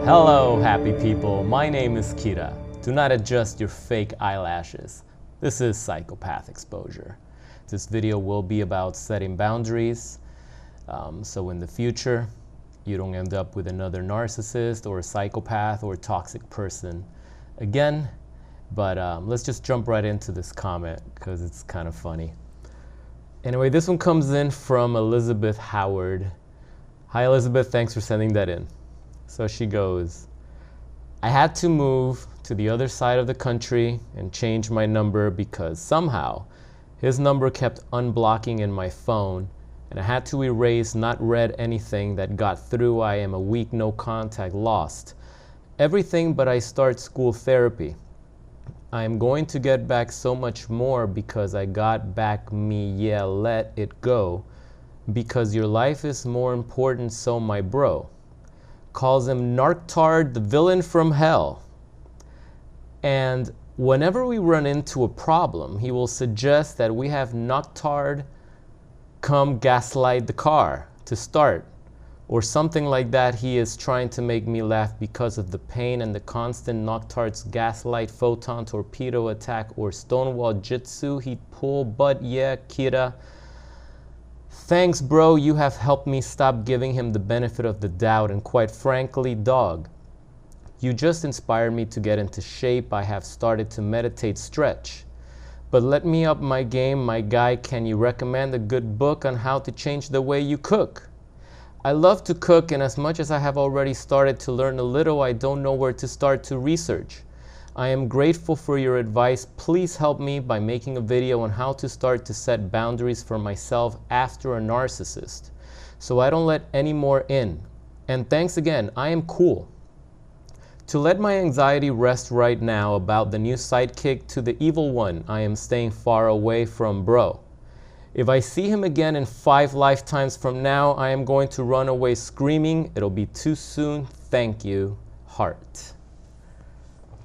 Hello, happy people. My name is Kira. Do not adjust your fake eyelashes. This is Psychopath Exposure. This video will be about setting boundaries, so in the future, you don't end up with another narcissist or a psychopath or toxic person again. But let's just jump right into this comment because it's kind of funny. Anyway, this one comes in from Elizabeth Howard. Hi Elizabeth, thanks for sending that in. So she goes, I had to move to the other side of the country and change my number because somehow his number kept unblocking in my phone and I had to erase not read anything that got through. I am a week no contact lost. Everything but I start school therapy. I am going to get back so much more because I got back me, yeah, let it go. Because your life is more important, so my bro. Calls him Narctard, the villain from hell. And whenever we run into a problem, he will suggest that we have Narctard come gaslight the car to start. Or something like that. He is trying to make me laugh because of the pain and the constant Narctard's gaslight, photon, torpedo attack, or stonewall jitsu he pull. But yeah, Kira. Thanks, bro. You have helped me stop giving him the benefit of the doubt. And quite frankly, dog, you just inspired me to get into shape. I have started to meditate, stretch. But let me up my game, my guy. Can you recommend a good book on how to change the way you cook? I love to cook, and as much as I have already started to learn a little, I don't know where to start to research. I am grateful for your advice. Please help me by making a video on how to start to set boundaries for myself after a narcissist, so I don't let any more in. And thanks again, I am cool. To let my anxiety rest right now about the new sidekick to the evil one I am staying far away from, bro. If I see him again in 5 lifetimes from now, I am going to run away screaming. It'll be too soon. Thank you, heart.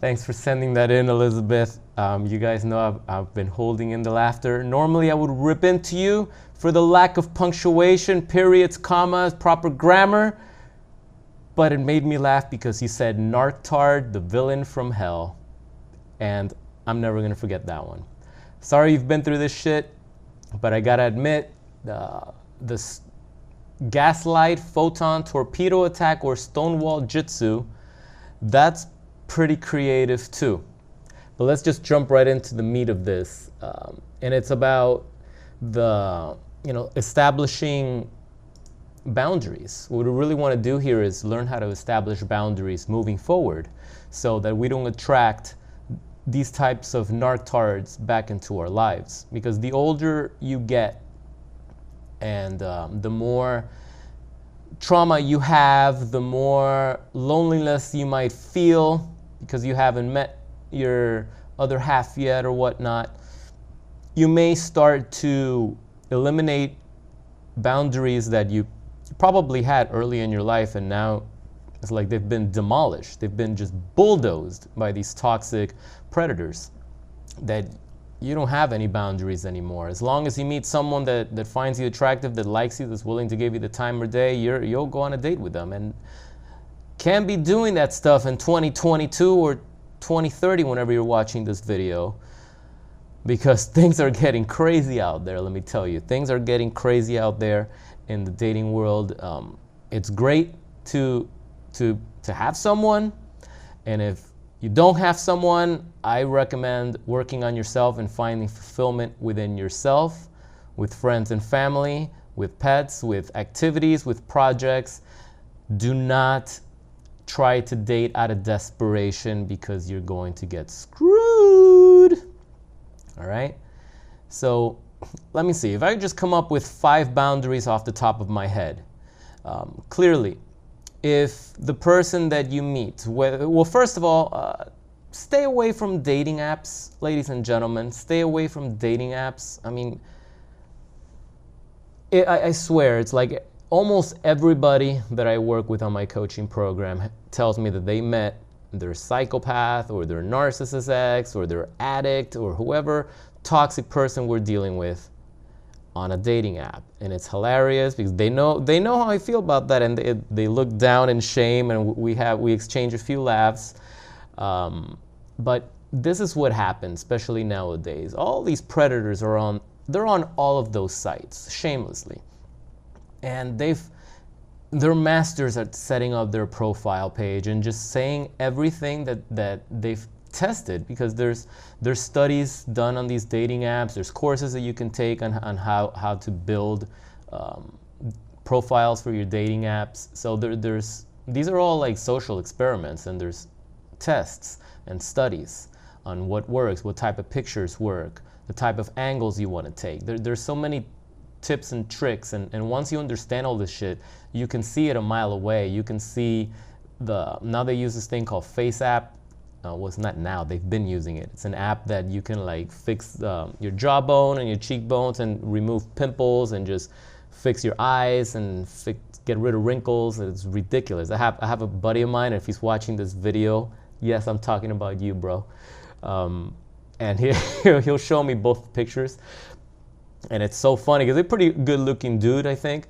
Thanks for sending that in, Elizabeth. You guys know I've been holding in the laughter. Normally I would rip into you for the lack of punctuation, periods, commas, proper grammar. But it made me laugh because he said Narctard, the villain from hell. And I'm never going to forget that one. Sorry you've been through this shit. But I gotta admit, this gaslight, photon, torpedo attack, or stonewall jitsu, that's pretty creative too. But let's just jump right into the meat of this. And it's about establishing boundaries. What we really want to do here is learn how to establish boundaries moving forward so that we don't attract these types of narcards back into our lives. Because the older you get and the more trauma you have, the more loneliness you might feel because you haven't met your other half yet or whatnot, you may start to eliminate boundaries that you probably had early in your life, and now it's like they've been demolished. They've been just bulldozed by these toxic predators that you don't have any boundaries anymore. As long as you meet someone that finds you attractive, that likes you, that's willing to give you the time of day, you'll go on a date with them. And can't be doing that stuff in 2022 or 2030 whenever you're watching this video, because things are getting crazy out there, let me tell you. Things are getting crazy out there in the dating world. It's great to have someone, and if you don't have someone, I recommend working on yourself and finding fulfillment within yourself, with friends and family, with pets, with activities, with projects. Do not try to date out of desperation because you're going to get screwed. All right? So let me see. If I could just come up with 5 boundaries off the top of my head. Clearly, if the person that you meet, well, first of all, stay away from dating apps, ladies and gentlemen. Stay away from dating apps. I mean, I swear, it's like almost everybody that I work with on my coaching program tells me that they met their psychopath or their narcissist ex or their addict or whoever toxic person we're dealing with on a dating app, and it's hilarious because they know how I feel about that, and they look down in shame, and we exchange a few laughs. But this is what happens, especially nowadays. All these predators they're on all of those sites shamelessly, and they're masters at setting up their profile page and just saying everything that they've tested, because there's studies done on these dating apps. There's courses that you can take on how to build profiles for your dating apps. So these are all like social experiments, and there's tests and studies on what works, what type of pictures work, the type of angles you want to take. There's so many tips and tricks, and once you understand all this shit, you can see it a mile away. You can see now they use this thing called Face App. Well, it's not now, they've been using it. It's an app that you can like fix your jawbone and your cheekbones and remove pimples and just fix your eyes and get rid of wrinkles. It's ridiculous. I have a buddy of mine, if he's watching this video, yes, I'm talking about you, bro. And he'll show me both pictures. And it's so funny because they're a pretty good looking dude, I think.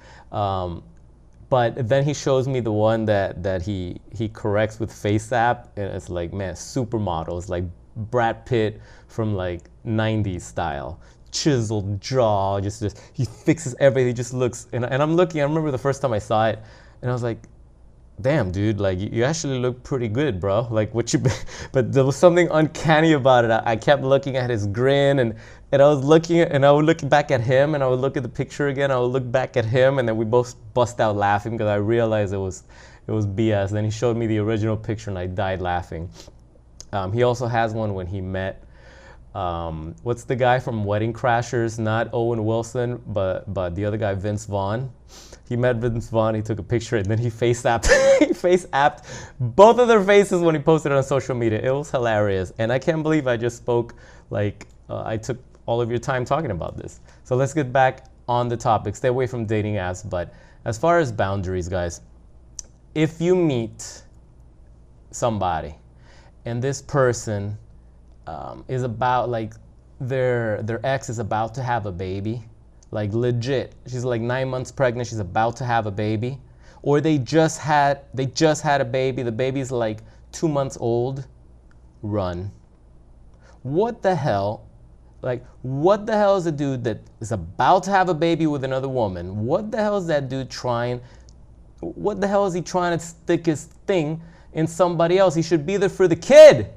But then he shows me the one that he corrects with Face App, and it's like, man, supermodel. It's like Brad Pitt from like 90s style. Chiseled jaw, just he fixes everything. He just looks, and I'm looking, I remember the first time I saw it, and I was like, damn, dude, like you actually look pretty good, bro. Like but there was something uncanny about it. I kept looking at his grin, and I was looking at, and I would look back at him, and I would look at the picture again. I would look back at him, and then we both bust out laughing because I realized it was BS. Then he showed me the original picture, and I died laughing. He also has one when he met what's the guy from Wedding Crashers? Not Owen Wilson, but the other guy, Vince Vaughn. He met Vince Vaughn, he took a picture, and then he face-apped both of their faces when he posted it on social media. It was hilarious, and I can't believe I just spoke like I took all of your time talking about this. So let's get back on the topic. Stay away from dating apps, but as far as boundaries, guys, if you meet somebody and this person is about, like, their ex is about to have a baby, like legit, she's like 9 months pregnant, she's about to have a baby, or they just had a baby, the baby's like 2 months old, run. What the hell? Like, what the hell is a dude that is about to have a baby with another woman? What the hell is that dude trying? What the hell is he trying to stick his thing in somebody else? He should be there for the kid.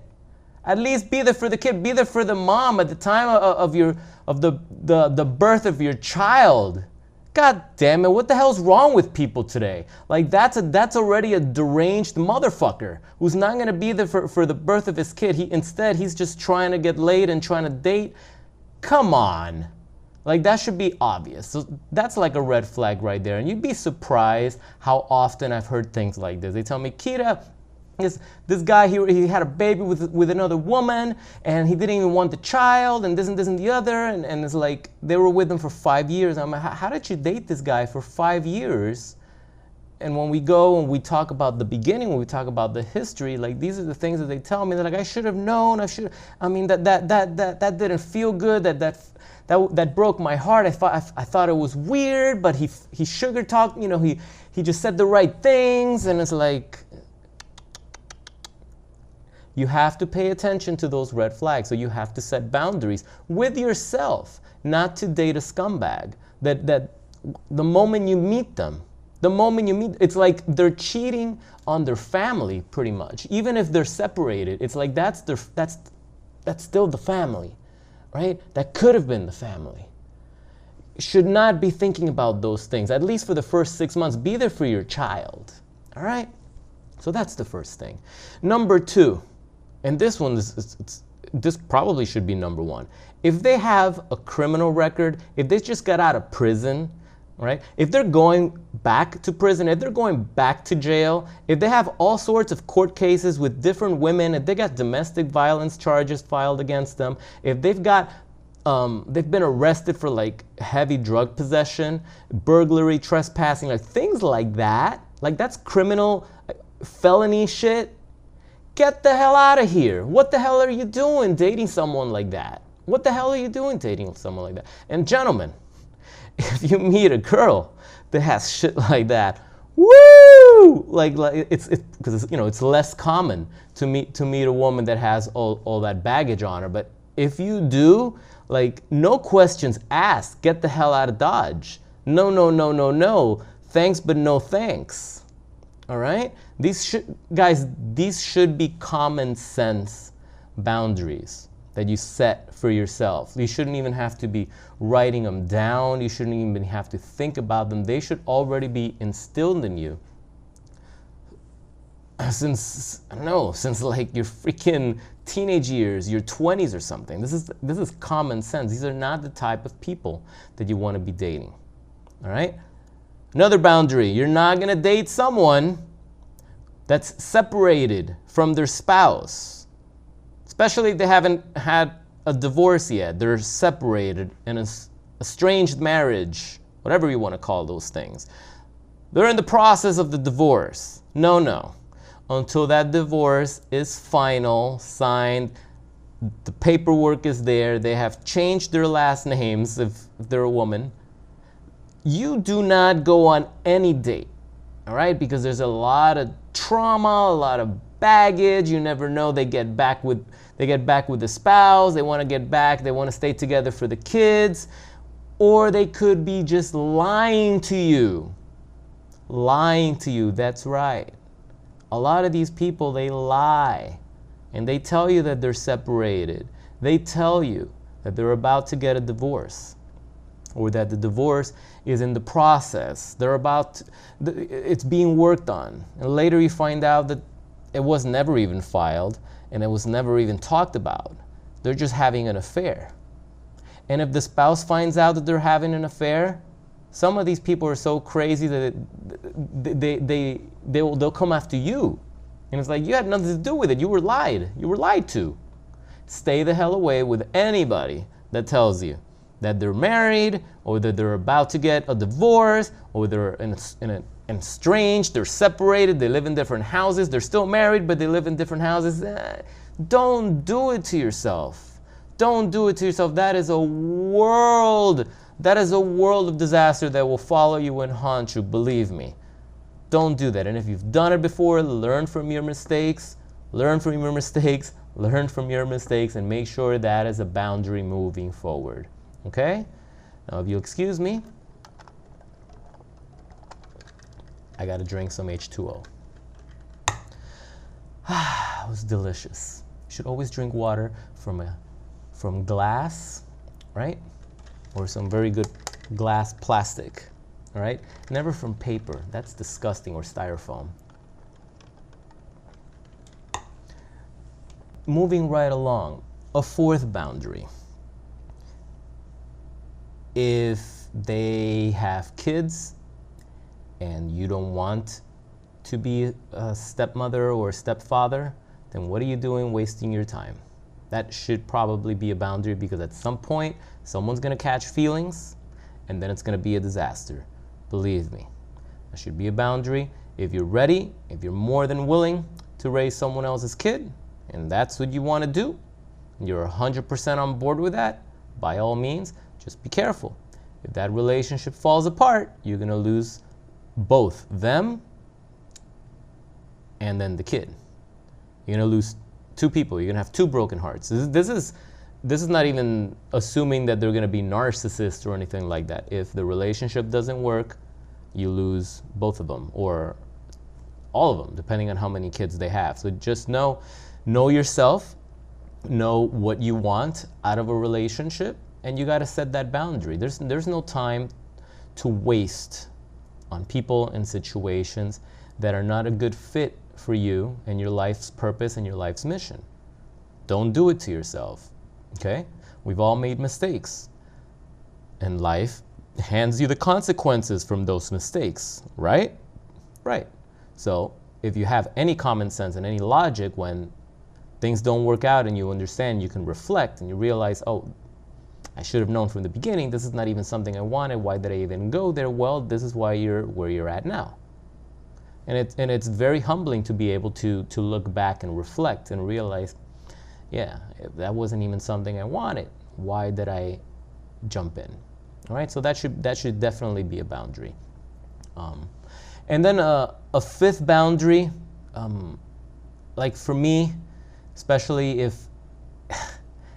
At least be there for the kid. Be there for the mom at the time of the birth of your child. God damn it! What the hell's wrong with people today? Like, that's already a deranged motherfucker who's not gonna be there for the birth of his kid. Instead he's just trying to get laid and trying to date. Come on. Like, that should be obvious. So that's like a red flag right there. And you'd be surprised how often I've heard things like this. They tell me, Kita, this guy, he had a baby with another woman, and he didn't even want the child, and this and the other, and it's like they were with him for 5 years. I'm like, how did you date this guy for 5 years? And when we go and we talk about the beginning, when we talk about the history, like, these are the things that they tell me. They're like, I should have known. I mean, that didn't feel good. That broke my heart. I thought it was weird, but he sugar talked. You know, he just said the right things, and it's like, you have to pay attention to those red flags. So you have to set boundaries with yourself, not to date a scumbag. That the moment you meet them, it's like they're cheating on their family pretty much. Even if they're separated, it's like that's still the family, right? That could have been the family. You should not be thinking about those things. At least for the first 6 months, be there for your child. All right? So that's the first thing. Number 2. And this one, this probably should be number 1. If they have a criminal record, if they just got out of prison, right? If they're going back to prison, if they're going back to jail, if they have all sorts of court cases with different women, if they got domestic violence charges filed against them, if they've got, they've been arrested for like heavy drug possession, burglary, trespassing, like things like that, like that's criminal, felony shit. Get the hell out of here. What the hell are you doing dating someone like that? What the hell are you doing dating someone like that? And gentlemen, if you meet a girl that has shit like that, woo! Like it's because it's less common to meet a woman that has all that baggage on her. But if you do, like, no questions asked, get the hell out of Dodge. No, no, no, no, no. Thanks, but no thanks. All right? These should be common sense boundaries that you set for yourself. You shouldn't even have to be writing them down. You shouldn't even have to think about them. They should already be instilled in you since like your freaking teenage years, your 20s or something. This is common sense. These are not the type of people that you want to be dating. All right? Another boundary, you're not going to date someone that's separated from their spouse, especially if they haven't had a divorce yet. They're separated in an estranged marriage, whatever you want to call those things. They're in the process of the divorce. No, no. Until that divorce is final, signed, the paperwork is there, they have changed their last names if they're a woman, you do not go on any date, all right? Because there's a lot of trauma, a lot of baggage. You never know. They get back with the spouse. They want to get back. They want to stay together for the kids, or they could be just lying to you. Lying to you. That's right. A lot of these people, they lie, and they tell you that they're separated. They tell you that they're about to get a divorce, or that the divorce is in the process. It's being worked on. And later you find out that it was never even filed, and it was never even talked about. They're just having an affair. And if the spouse finds out that they're having an affair, some of these people are so crazy that they'll come after you. And it's like, you had nothing to do with it. You were lied. You were lied to. Stay the hell away with anybody that tells you that they're married, or that they're about to get a divorce, or they're estranged, they're separated, they live in different houses, they're still married, but they live in different houses. Don't do it to yourself. Don't do it to yourself. That is a world of disaster that will follow you and haunt you, believe me. Don't do that. And if you've done it before, learn from your mistakes, and make sure that is a boundary moving forward. Okay? Now, if you'll excuse me, I gotta drink some H2O. It was delicious. You should always drink water from glass, right? Or some very good glass plastic, all right? Never from paper. That's disgusting, or styrofoam. Moving right along, a fourth boundary. If they have kids and you don't want to be a stepmother or a stepfather, then what are you doing wasting your time? That should probably be a boundary, because at some point, someone's gonna catch feelings, and then it's gonna be a disaster. Believe me. That should be a boundary. If you're ready, if you're more than willing to raise someone else's kid, and that's what you wanna do, and you're 100% on board with that, by all means, just be careful. If that relationship falls apart, you're gonna lose both them and then the kid. You're gonna lose two people. You're gonna have two broken hearts. This is not even assuming that they're gonna be narcissists or anything like that. If the relationship doesn't work, you lose both of them, or all of them, depending on how many kids they have. So just know yourself, know what you want out of a relationship, and you gotta set that boundary. There's no time to waste on people and situations that are not a good fit for you and your life's purpose and your life's mission. Don't do it to yourself, okay? We've all made mistakes, and life hands you the consequences from those mistakes, right? Right. So if you have any common sense and any logic, when things don't work out and you understand, you can reflect and you realize, oh, I should have known from the beginning, this is not even something I wanted. Why did I even go there? Well, this is why you're where you're at now. And it's very humbling to be able to look back and reflect and realize, yeah, that wasn't even something I wanted. Why did I jump in? All right, so that should definitely be a boundary. And then a fifth boundary, like for me, especially if,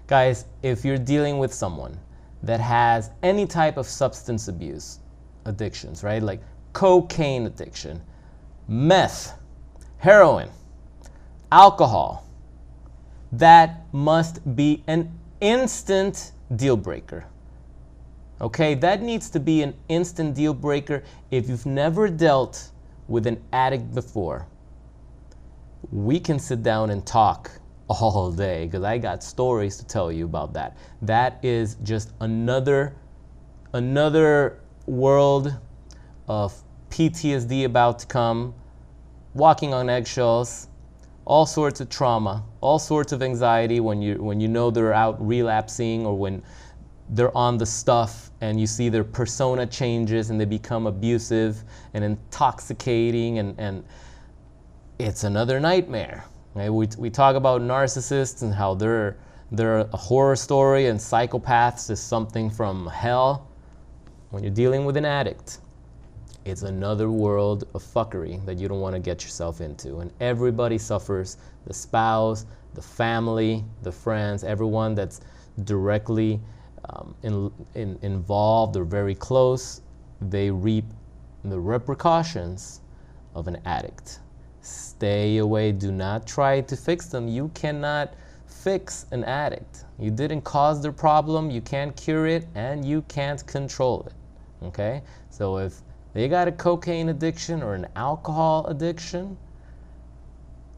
guys, if you're dealing with someone that has any type of substance abuse addictions, right? Like cocaine addiction, meth, heroin, alcohol, that must be an instant deal breaker. Okay, that needs to be an instant deal breaker. If you've never dealt with an addict before, we can sit down and talk all day because I got stories to tell you about that. That is just another world of PTSD about to come, walking on eggshells, all sorts of trauma, all sorts of anxiety when you know they're out relapsing, or when they're on the stuff and you see their persona changes and they become abusive and intoxicating, and it's another nightmare. Right? We talk about narcissists and how they're a horror story, and psychopaths is something from hell. When you're dealing with an addict, it's another world of fuckery that you don't want to get yourself into. And everybody suffers, the spouse, the family, the friends, everyone that's directly involved or very close, they reap the repercussions of an addict. Stay away. Do not try to fix them. You cannot fix an addict. You didn't cause their problem, you can't cure it, and you can't control it. Okay? So if they got a cocaine addiction or an alcohol addiction,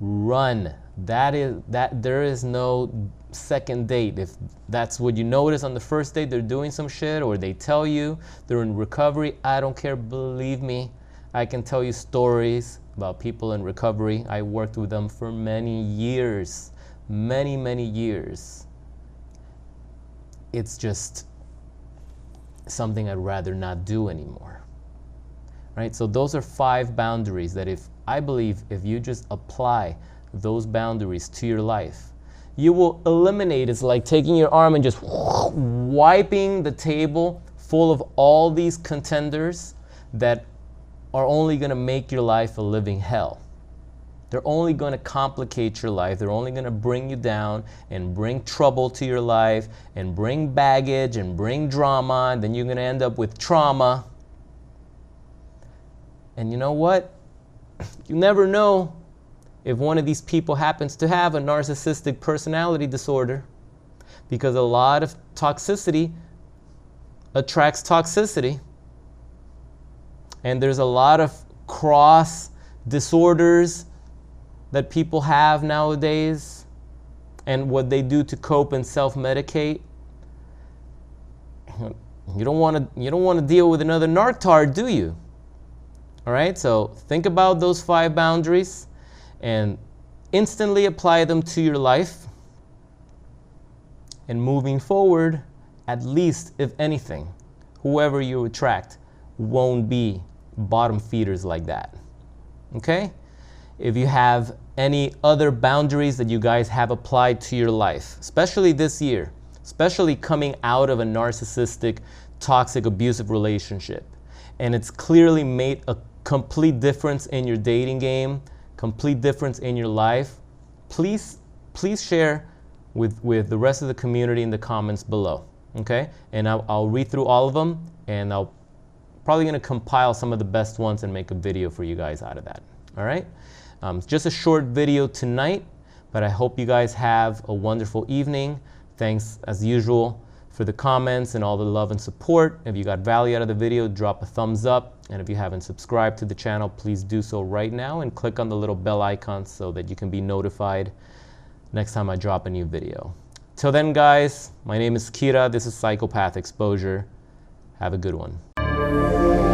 run. There is no second date. If that's what you notice on the first date, they're doing some shit, or they tell you they're in recovery, I don't care. Believe me, I can tell you stories about people in recovery. I worked with them for many years, many years. It's just something I'd rather not do anymore. Right? So those are 5 boundaries that I believe if you just apply those boundaries to your life, you will eliminate. It's like taking your arm and just wiping the table full of all these contenders that are only going to make your life a living hell. They're only going to complicate your life. They're only going to bring you down and bring trouble to your life and bring baggage and bring drama, and then you're going to end up with trauma. And you know what? You never know if one of these people happens to have a narcissistic personality disorder, because a lot of toxicity attracts toxicity. And there's a lot of cross disorders that people have nowadays, and what they do to cope and self-medicate. You don't want to deal with another narctard, do you? All right, so think about those 5 boundaries and instantly apply them to your life. And moving forward, at least, if anything, whoever you attract won't be bottom feeders like that. Okay? If you have any other boundaries that you guys have applied to your life, especially this year, especially coming out of a narcissistic, toxic, abusive relationship, and it's clearly made a complete difference in your dating game, complete difference in your life, please share with the rest of the community in the comments below. Okay? And I'll read through all of them, and I'll probably going to compile some of the best ones and make a video for you guys out of that. All right? It's just a short video tonight, but I hope you guys have a wonderful evening. Thanks, as usual, for the comments and all the love and support. If you got value out of the video, drop a thumbs up. And if you haven't subscribed to the channel, please do so right now and click on the little bell icon so that you can be notified next time I drop a new video. Till then, guys, my name is Kira. This is Psychopath Exposure. Have a good one.